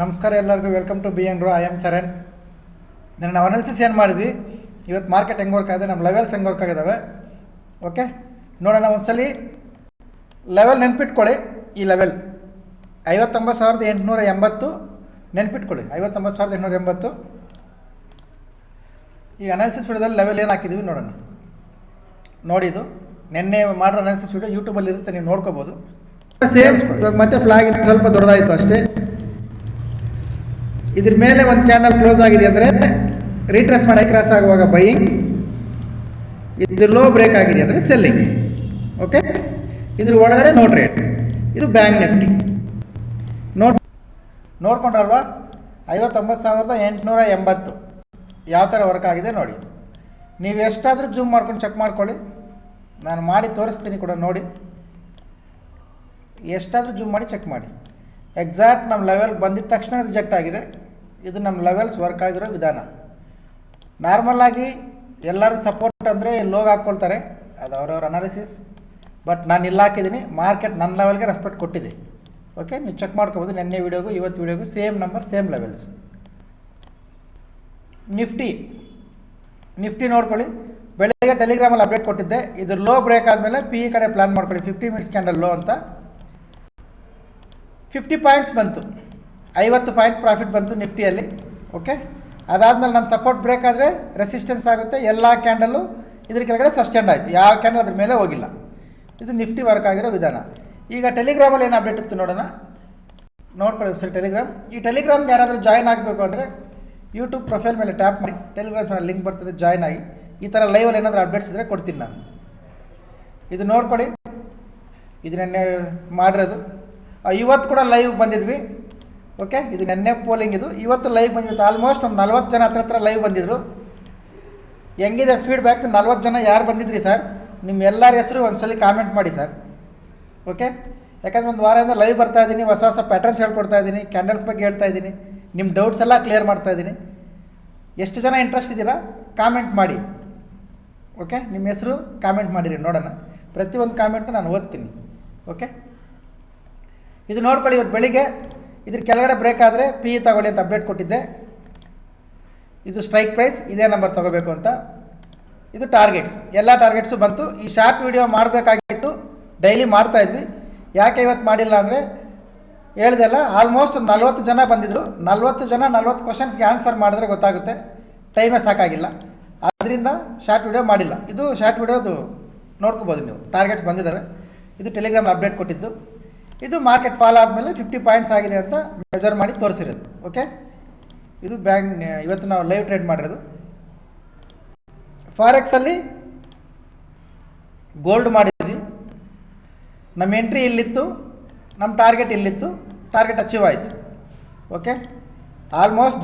ನಮಸ್ಕಾರ ಎಲ್ಲರಿಗೂ welcome to B N row. I am Charan. ನಾವು ಅನಾಲಿಸಿಸ್ ಏನು ಮಾಡಿದ್ವಿ, ಇವತ್ತು ಮಾರ್ಕೆಟ್ ಹೆಂಗೆ ವರ್ಕ್ ಆಗಿದೆ, ನಮ್ಮ ಲೆವೆಲ್ಸ್ ಹೆಂಗೆ ವರ್ಕ್ ಆಗಿದ್ದಾವೆ. ಓಕೆ, ನೋಡೋಣ ಒಂದ್ಸಲಿ ಲೆವೆಲ್ ನೆನ್ಪಿಟ್ಕೊಳ್ಳಿ. ಈ ಲೆವೆಲ್ 59,880 ನೆನ್ಪಿಟ್ಕೊಳ್ಳಿ. 59,880 ಈ ಅನಾಲಿಸಿಸ್ ವಿಡಿಯೋದಲ್ಲಿ ಲೆವೆಲ್ ಏನು ಹಾಕಿದ್ದೀವಿ ನೋಡೋಣ. ನೋಡಿದ್ದು ನಿನ್ನೆ ಮಾಡಿರೋ ಅನಾಲಿಸಿಸ್ ವಿಡಿಯೋ ಯೂಟ್ಯೂಬಲ್ಲಿ ಇರುತ್ತೆ, ನೀವು ನೋಡ್ಕೋಬೋದು. ಸೇಮ್ ಇವಾಗ ಮತ್ತೆ ಫ್ಲಾಗ್ ಸ್ವಲ್ಪ ದೊಡ್ಡದಾಯಿತು ಅಷ್ಟೇ. ಇದ್ರ ಮೇಲೆ ಒಂದು ಕ್ಯಾಂಡಲ್ ಕ್ಲೋಸ್ ಆಗಿದೆ ಅಂದರೆ ರೀಟ್ರೇಸ್ ಮಾಡಿ ಕ್ರಾಸ್ ಆಗುವಾಗ ಬೈಯಿಂಗ್, ಇದ್ರ ಲೋ ಬ್ರೇಕ್ ಆಗಿದೆ ಅಂದರೆ ಸೆಲ್ಲಿಂಗ್. ಓಕೆ, ಇದ್ರ ಒಳಗಡೆ ನೋ ಟ್ರೇಡ್. ಇದು ಬ್ಯಾಂಕ್ ನಿಫ್ಟಿ ನೋಡ್ಕೊಂಡ್ರಲ್ವಾ. 59,880 ಯಾವ ಥರ ವರ್ಕ್ ಆಗಿದೆ ನೋಡಿ. ನೀವು ಎಷ್ಟಾದರೂ ಜೂಮ್ ಮಾಡ್ಕೊಂಡು ಚೆಕ್ ಮಾಡ್ಕೊಳ್ಳಿ, ನಾನು ಮಾಡಿ ತೋರಿಸ್ತೀನಿ ಕೂಡ ನೋಡಿ. ಎಷ್ಟಾದರೂ ಜೂಮ್ ಮಾಡಿ ಚೆಕ್ ಮಾಡಿ. ಎಕ್ಸಾಕ್ಟ್ ನಮ್ಮ ಲೆವೆಲ್ ಬಂದಿದ್ದ ತಕ್ಷಣ ರಿಜೆಕ್ಟ್ ಆಗಿದೆ. ಇದು ನಮ್ಮ ಲೆವೆಲ್ಸ್ ವರ್ಕ್ ಆಗಿರೋ ವಿಧಾನ. ನಾರ್ಮಲಾಗಿ ಎಲ್ಲರೂ ಸಪೋರ್ಟ್ ಅಂದರೆ ಲೋಗ್ ಹಾಕ್ಕೊಳ್ತಾರೆ, ಅದು ಅವರವ್ರ ಅನಾಲಿಸಿಸ್. ಬಟ್ ನಾನು ಇಲ್ಲಿ ಹಾಕಿದ್ದೀನಿ, ಮಾರ್ಕೆಟ್ ನನ್ನ ಲೆವೆಲ್ಗೆ ರೆಸ್ಪೆಕ್ಟ್ ಕೊಟ್ಟಿದೆ. ಓಕೆ, ನೀವು ಚೆಕ್ ಮಾಡ್ಕೋಬೋದು. ನೆನ್ನೆ ವೀಡಿಯೋಗೂ ಇವತ್ತು ವೀಡಿಯೋಗೂ same number, same levels. Nifty ನೋಡ್ಕೊಳ್ಳಿ. ಬೆಳಗ್ಗೆ ಟೆಲಿಗ್ರಾಮಲ್ಲಿ ಅಪ್ಡೇಟ್ ಕೊಟ್ಟಿದ್ದೆ. ಇದು ಲೋ ಬ್ರೇಕ್ ಆದಮೇಲೆ ಪಿ ಇ ಕಡೆ ಪ್ಲ್ಯಾನ್ ಮಾಡ್ಕೊಳ್ಳಿ. 50 ಮಿನಿಟ್ಸ್ ಕ್ಯಾಂಡಲ್ ಲೋ ಅಂತ 50 ಪಾಯಿಂಟ್ಸ್ ಬಂತು, 50 ಪಾಯಿಂಟ್ ಪ್ರಾಫಿಟ್ ಬಂತು ನಿಫ್ಟಿಯಲ್ಲಿ. ಓಕೆ, ಅದಾದಮೇಲೆ ನಮ್ಮ ಸಪೋರ್ಟ್ ಬ್ರೇಕ್ ಆದರೆ ರೆಸಿಸ್ಟೆನ್ಸ್ ಆಗುತ್ತೆ. ಎಲ್ಲ ಕ್ಯಾಂಡಲ್ಲು ಇದ್ರ ಕೆಳಗಡೆ ಸಸ್ಟೆಂಡ್ ಆಯಿತು, ಯಾವ ಕ್ಯಾಂಡಲ್ ಅದ್ರ ಮೇಲೆ ಹೋಗಿಲ್ಲ. ಇದು ನಿಫ್ಟಿ ವರ್ಕ್ ಆಗಿರೋ ವಿಧಾನ. ಈಗ ಟೆಲಿಗ್ರಾಮಲ್ಲಿ ಏನು ಅಪ್ಡೇಟ್ ಇತ್ತು ನೋಡೋಣ. ನೋಡ್ಕೊಳ್ಳಿ ಸರ್ ಟೆಲಿಗ್ರಾಮ್. ಈ ಟೆಲಿಗ್ರಾಮ್ಗೆ ಯಾರಾದರೂ ಜಾಯ್ನ್ ಆಗಬೇಕು ಅಂದರೆ ಯೂಟ್ಯೂಬ್ ಪ್ರೊಫೈಲ್ ಮೇಲೆ ಟ್ಯಾಪ್ ಮಾಡಿ, ಟೆಲಿಗ್ರಾಮ್ ಚಾನಲ್ ಲಿಂಕ್ ಬರ್ತದೆ, ಜಾಯ್ನ್ ಆಗಿ. ಈ ಥರ ಲೈವಲ್ಲಿ ಏನಾದರೂ ಅಪ್ಡೇಟ್ಸ್ ಇದ್ದರೆ ಕೊಡ್ತೀನಿ ನಾನು. ಇದು ನೋಡ್ಕೊಳ್ಳಿ, ಇದು ನೆನ್ನೆ ಮಾಡಿರೋದು. ಇವತ್ತು ಕೂಡ ಲೈವ್ ಬಂದಿದ್ವಿ. ಓಕೆ, ಇದು ನೆನ್ನೆ ಪೋಲಿಂಗ್, ಇದು ಇವತ್ತು ಲೈವ್ ಬಂದಿತ್ತು. ಆಲ್ಮೋಸ್ಟ್ ಒಂದು 40 ಜನ ಹತ್ರ ಲೈವ್ ಬಂದಿದ್ದರು. ಹೆಂಗಿದೆ ಫೀಡ್ಬ್ಯಾಕ್? 40 ಜನ ಯಾರು ಬಂದಿದ್ರಿ ಸರ್? ನಿಮ್ಮ ಎಲ್ಲರ ಹೆಸರು ಒಂದ್ಸಲಿ ಕಾಮೆಂಟ್ ಮಾಡಿ ಸರ್. ಓಕೆ, ಯಾಕಂದರೆ ಒಂದು ವಾರದಿಂದ ಲೈವ್ ಬರ್ತಾ ಇದ್ದೀನಿ, ಹೊಸ ಹೊಸ ಪ್ಯಾಟರ್ನ್ಸ್ ಹೇಳ್ಕೊಡ್ತಾ ಇದ್ದೀನಿ, ಕ್ಯಾಂಡಲ್ಸ್ ಬಗ್ಗೆ ಹೇಳ್ತಾ ಇದ್ದೀನಿ, ನಿಮ್ಮ ಡೌಟ್ಸ್ ಎಲ್ಲ ಕ್ಲಿಯರ್ ಮಾಡ್ತಾ ಇದ್ದೀನಿ. ಎಷ್ಟು ಜನ ಇಂಟ್ರೆಸ್ಟ್ ಇದ್ದೀರಾ ಕಾಮೆಂಟ್ ಮಾಡಿ. ಓಕೆ, ನಿಮ್ಮ ಹೆಸರು ಕಾಮೆಂಟ್ ಮಾಡಿರಿ ನೋಡೋಣ. ಪ್ರತಿಯೊಂದು ಕಾಮೆಂಟು ನಾನು ಓದ್ತೀನಿ. ಓಕೆ, ಇದು ನೋಡ್ಕೊಳ್ಳಿ. ಇವತ್ತು ಬೆಳಿಗ್ಗೆ ಇದ್ರ ಕೆಳಗಡೆ ಬ್ರೇಕ್ ಆದರೆ ಪಿ ಇ ತಗೊಳ್ಳಿ ಅಂತ ಅಪ್ಡೇಟ್ ಕೊಟ್ಟಿದ್ದೆ. ಇದು ಸ್ಟ್ರೈಕ್ ಪ್ರೈಸ್, ಇದೇ ನಂಬರ್ ತೊಗೋಬೇಕು ಅಂತ. ಇದು ಟಾರ್ಗೆಟ್ಸ್, ಎಲ್ಲ ಟಾರ್ಗೆಟ್ಸು ಬಂತು. ಈ ಶಾರ್ಟ್ ವಿಡಿಯೋ ಮಾಡಬೇಕಾಗಿತ್ತು, ಡೈಲಿ ಮಾಡ್ತಾಯಿದ್ವಿ. ಯಾಕೆ ಇವತ್ತು ಮಾಡಿಲ್ಲ ಅಂದರೆ ಹೇಳ್ದೆಲ್ಲ, ಆಲ್ಮೋಸ್ಟ್ 40 ಜನ ಬಂದಿದ್ದರು. 40 ಜನ 40 ಕ್ವಶನ್ಸ್ಗೆ ಆನ್ಸರ್ ಮಾಡಿದ್ರೆ ಗೊತ್ತಾಗುತ್ತೆ, ಟೈಮೇ ಸಾಕಾಗಿಲ್ಲ. ಅದರಿಂದ ಶಾರ್ಟ್ ವಿಡಿಯೋ ಮಾಡಿಲ್ಲ. ಇದು ಶಾರ್ಟ್ ವಿಡಿಯೋದು ನೋಡ್ಕೋಬೋದು ನೀವು, ಟಾರ್ಗೆಟ್ಸ್ ಬಂದಿದ್ದಾವೆ. ಇದು ಟೆಲಿಗ್ರಾಮ್ ಅಪ್ಡೇಟ್ ಕೊಟ್ಟಿದ್ದು. ಇದು ಮಾರ್ಕೆಟ್ ಫಾಲ್ ಆದಮೇಲೆ 50 ಪಾಯಿಂಟ್ಸ್ ಆಗಿದೆ ಅಂತ ಮೆಜರ್ ಮಾಡಿ ತೋರಿಸಿರೋದು. ಓಕೆ, ಇದು ಬ್ಯಾಂಕ್ ಇವತ್ತು ನಾವು ಲೈವ್ ಟ್ರೇಡ್ ಮಾಡಿರೋದು. ಫಾರೆಕ್ಸಲ್ಲಿ ಗೋಲ್ಡ್ ಮಾಡಿದ್ವಿ. ನಮ್ಮ ಎಂಟ್ರಿ ಇಲ್ಲಿತ್ತು, ನಮ್ಮ ಟಾರ್ಗೆಟ್ ಇಲ್ಲಿತ್ತು, ಟಾರ್ಗೆಟ್ ಅಚೀವ್ ಆಯಿತು. ಓಕೆ, ಆಲ್ಮೋಸ್ಟ್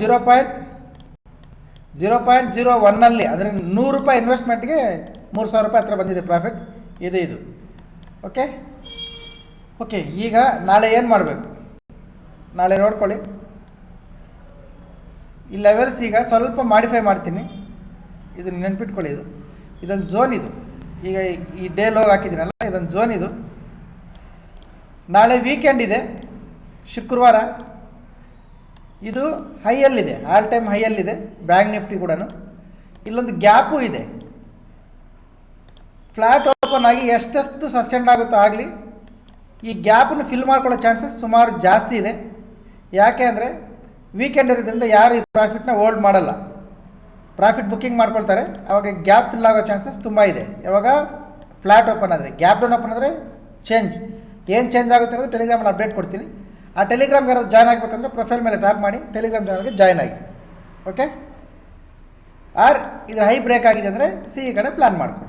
0.01ನಲ್ಲಿ ಅಂದರೆ ₹100 ಇನ್ವೆಸ್ಟ್ಮೆಂಟ್ಗೆ ₹3,000 ಹತ್ರ ಬಂದಿದೆ ಪ್ರಾಫಿಟ್. ಇದು ಓಕೆ. ಓಕೆ, ಈಗ ನಾಳೆ ಏನು ಮಾಡಬೇಕು ನಾಳೆ ನೋಡ್ಕೊಳ್ಳಿ. ಈ ಲೆವೆಲ್ಸ್ ಈಗ ಸ್ವಲ್ಪ ಮಾಡಿಫೈ ಮಾಡ್ತೀನಿ, ಇದನ್ನು ನೆನ್ಪಿಟ್ಕೊಳ್ಳಿ. ಇದೊಂದು ಝೋನ್. ಇದು ಈಗ ಈ ಡೇ ಲೋಗ್ ಹಾಕಿದ್ದೀನಲ್ಲ, ಇದೊಂದು ಝೋನ್. ಇದು ನಾಳೆ ವೀಕೆಂಡ್ ಇದೆ, ಶುಕ್ರವಾರ. ಇದು ಹೈಯಲ್ಲಿದೆ, ಆಲ್ ಟೈಮ್ ಹೈಯಲ್ಲಿದೆ ಬ್ಯಾಂಕ್ ನಿಫ್ಟಿ ಕೂಡ. ಇಲ್ಲೊಂದು ಗ್ಯಾಪು ಇದೆ. ಫ್ಲ್ಯಾಟ್ ಓಪನ್ ಆಗಿ ಎಷ್ಟೆಷ್ಟು ಸಸ್ಟೆಂಡ್ ಆಗುತ್ತೋ ಆಗಲಿ, ಈ ಗ್ಯಾಪನ್ನು ಫಿಲ್ ಮಾಡ್ಕೊಳ್ಳೋ ಚಾನ್ಸಸ್ ಸುಮಾರು ಜಾಸ್ತಿ ಇದೆ. ಯಾಕೆ ಅಂದರೆ ವೀಕೆಂಡ್ ಇರೋದ್ರಿಂದ ಯಾರು ಈ ಪ್ರಾಫಿಟ್ನ ಹೋಲ್ಡ್ ಮಾಡಲ್ಲ, ಪ್ರಾಫಿಟ್ ಬುಕ್ಕಿಂಗ್ ಮಾಡ್ಕೊಳ್ತಾರೆ. ಆವಾಗ ಗ್ಯಾಪ್ ಫಿಲ್ ಆಗೋ ಚಾನ್ಸಸ್ ತುಂಬ ಇದೆ. ಯಾವಾಗ ಫ್ಲ್ಯಾಟ್ ಓಪನ್ ಆದರೆ, ಗ್ಯಾಪ್ ಡೌನ್ ಓಪನ್ ಆದರೆ ಏನು ಚೇಂಜ್ ಆಗುತ್ತೆ ಅನ್ನೋದು ಟೆಲಿಗ್ರಾಮಲ್ಲಿ ಅಪ್ಡೇಟ್ ಕೊಡ್ತೀನಿ. ಆ ಟೆಲಿಗ್ರಾಮ್ಗೆ ಯಾರು ಜಾಯ್ನ್ ಆಗಬೇಕಂದ್ರೆ ಪ್ರೊಫೈಲ್ ಮೇಲೆ ಟ್ಯಾಪ್ ಮಾಡಿ ಟೆಲಿಗ್ರಾಮ್ ಚಾನಲ್ಗೆ ಜಾಯ್ನ್ ಆಗಿ. ಓಕೆ, ಆರ್ ಇದರ ಹೈ ಬ್ರೇಕ್ ಆಗಿದೆ ಅಂದರೆ ಸಿ ಈ ಕಡೆ ಪ್ಲ್ಯಾನ್ ಮಾಡ್ಕೊಳ್ಳಿ.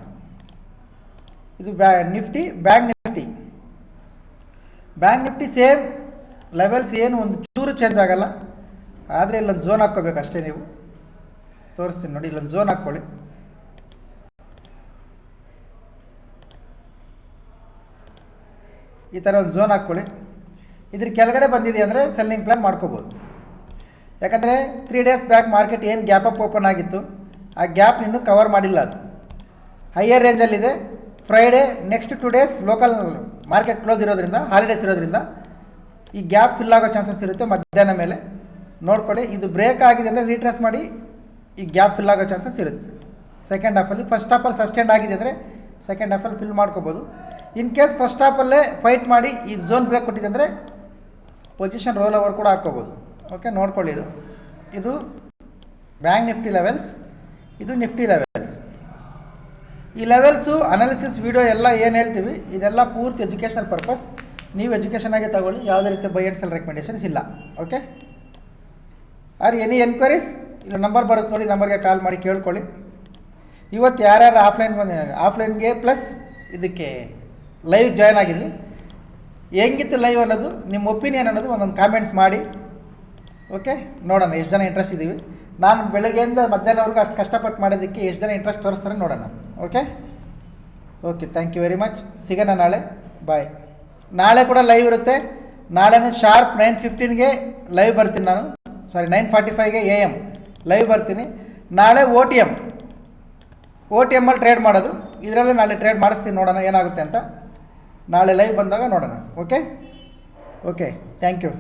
ಇದು ಬ್ಯಾಂಕ್ ನಿಫ್ಟಿ ಸೇಮ್ ಲೆವೆಲ್ಸ್, ಏನು ಒಂದು ಚೂರು ಚೇಂಜ್ ಆಗಲ್ಲ. ಆದರೆ ಇಲ್ಲೊಂದು ಝೋನ್ ಹಾಕ್ಕೋಬೇಕು ಅಷ್ಟೇ. ನೀವು ತೋರಿಸ್ತೀನಿ ನೋಡಿ, ಇಲ್ಲೊಂದು ಝೋನ್ ಹಾಕ್ಕೊಳ್ಳಿ. ಈ ಥರ ಒಂದು ಝೋನ್ ಹಾಕ್ಕೊಳ್ಳಿ. ಇದ್ರ ಕೆಳಗಡೆ ಬಂದಿದೆ ಅಂದರೆ ಸೆಲ್ಲಿಂಗ್ ಪ್ಲ್ಯಾನ್ ಮಾಡ್ಕೋಬೋದು. ಯಾಕಂದರೆ 3 ಡೇಸ್ ಬ್ಯಾಕ್ ಮಾರ್ಕೆಟ್ ಏನು ಗ್ಯಾಪ್ ಅಪ್ ಓಪನ್ ಆಗಿತ್ತು, ಆ ಗ್ಯಾಪ್ ಇನ್ನೂ ಕವರ್ ಮಾಡಿಲ್ಲ. ಅದು ಹೈಯರ್ ರೇಂಜಲ್ಲಿದೆ. Friday next 2 days local market close ಇರೋದ್ರಿಂದ, ಹಾಲಿಡೇಸ್ ಇರೋದ್ರಿಂದ ಈ ಗ್ಯಾಪ್ ಫಿಲ್ ಆಗೋ ಚಾನ್ಸಸ್ ಇರುತ್ತೆ ಮಧ್ಯಾಹ್ನ ಮೇಲೆ ನೋಡ್ಕೊಳ್ಳಿ. ಇದು ಬ್ರೇಕ್ ಆಗಿದೆ ಅಂದರೆ ರೀಟ್ರೇಸ್ ಮಾಡಿ ಈ ಗ್ಯಾಪ್ ಫಿಲ್ ಆಗೋ ಚಾನ್ಸಸ್ ಇರುತ್ತೆ ಸೆಕೆಂಡ್ ಹಾಫಲ್ಲಿ. ಫಸ್ಟ್ ಹಾಫಲ್ಲಿ ಸಸ್ಟೆಂಡ್ ಆಗಿದೆ ಅಂದರೆ ಸೆಕೆಂಡ್ ಹಾಫಲ್ಲಿ ಫಿಲ್ ಮಾಡ್ಕೋಬೋದು. ಇನ್ ಕೇಸ್ ಫಸ್ಟ್ ಹಾಫಲ್ಲೇ ಫೈಟ್ ಮಾಡಿ ಈ ಝೋನ್ ಬ್ರೇಕ್ ಕೊಟ್ಟಿದೆ ಅಂದರೆ ಪೊಸಿಷನ್ ರೋಲ್ ಓವರ್ ಕೂಡ ಹಾಕ್ಕೋಬೋದು. ಓಕೆ, ನೋಡ್ಕೊಳ್ಳಿ. ಇದು ಬ್ಯಾಂಕ್ ನಿಫ್ಟಿ ಲೆವೆಲ್ಸ್, ಇದು ನಿಫ್ಟಿ ಲೆವೆಲ್ಸ್. ಈ ಲೆವೆಲ್ಸು ಅನಾಲಿಸಿಸ್ ವೀಡಿಯೋ ಎಲ್ಲ ಏನು ಹೇಳ್ತೀವಿ ಇದೆಲ್ಲ ಪೂರ್ತಿ ಎಜುಕೇಷನಲ್ ಪರ್ಪಸ್. ನೀವು ಎಜುಕೇಷನ್ ಆಗಿ ತಗೊಳ್ಳಿ, ಯಾವುದೇ ರೀತಿ ಬೈ ಆ್ಯಂಡ್ ಸೆಲ್ ರೆಕಮೆಂಡೇಷನ್ಸ್ ಇಲ್ಲ. ಓಕೆ, ಆರ್ ಎನಿ ಎನ್ಕ್ವೈರೀಸ್ ಇಲ್ಲ ನಂಬರ್ ಬರುತ್ತೆ ನೋಡಿ, ನಂಬರ್ಗೆ ಕಾಲ್ ಮಾಡಿ ಕೇಳ್ಕೊಳ್ಳಿ. ಇವತ್ತು ಯಾರ್ಯಾರು ಆಫ್ಲೈನ್ಗೆ ಪ್ಲಸ್ ಇದಕ್ಕೆ ಲೈವ್ ಜಾಯ್ನ್ ಆಗಿರಲಿ. ಹೆಂಗಿತ್ತು ಲೈವ್ ಅನ್ನೋದು ನಿಮ್ಮ ಒಪಿನಿಯನ್ ಅನ್ನೋದು ಒಂದೊಂದು ಕಾಮೆಂಟ್ ಮಾಡಿ. ಓಕೆ, ನೋಡೋಣ ಎಷ್ಟು ಜನ ಇಂಟ್ರೆಸ್ಟ್ ಇದ್ದೀವಿ. ನಾನು ಬೆಳಗ್ಗೆಯಿಂದ ಮಧ್ಯಾಹ್ನವರೆಗೂ ಅಷ್ಟು ಕಷ್ಟಪಟ್ಟು ಮಾಡೋದಕ್ಕೆ ಎಷ್ಟು ಜನ ಇಂಟ್ರೆಸ್ಟ್ ತೋರಿಸ್ತಾರೆ ನೋಡೋಣ. Okay, thank you very much. ಸಿಗೋಣ ನಾಳೆ. ಬಾಯ್. ನಾಳೆ ಕೂಡ ಲೈವ್ ಇರುತ್ತೆ. ನಾಳೆನೂ ಶಾರ್ಪ್ 9:15ಗೆ ಲೈವ್ ಬರ್ತೀನಿ ನಾನು. 9:45ಗೆ AM ಲೈವ್ ಬರ್ತೀನಿ. ನಾಳೆ OTM ಅಲ್ಲಿ ಟ್ರೇಡ್ ಮಾಡೋದು. ಇದರಲ್ಲೇ ನಾಳೆ ಟ್ರೇಡ್ ಮಾಡಿಸ್ತೀನಿ, ನೋಡೋಣ ಏನಾಗುತ್ತೆ ಅಂತ. ನಾಳೆ ಲೈವ್ ಬಂದಾಗ ನೋಡೋಣ. Okay, thank you.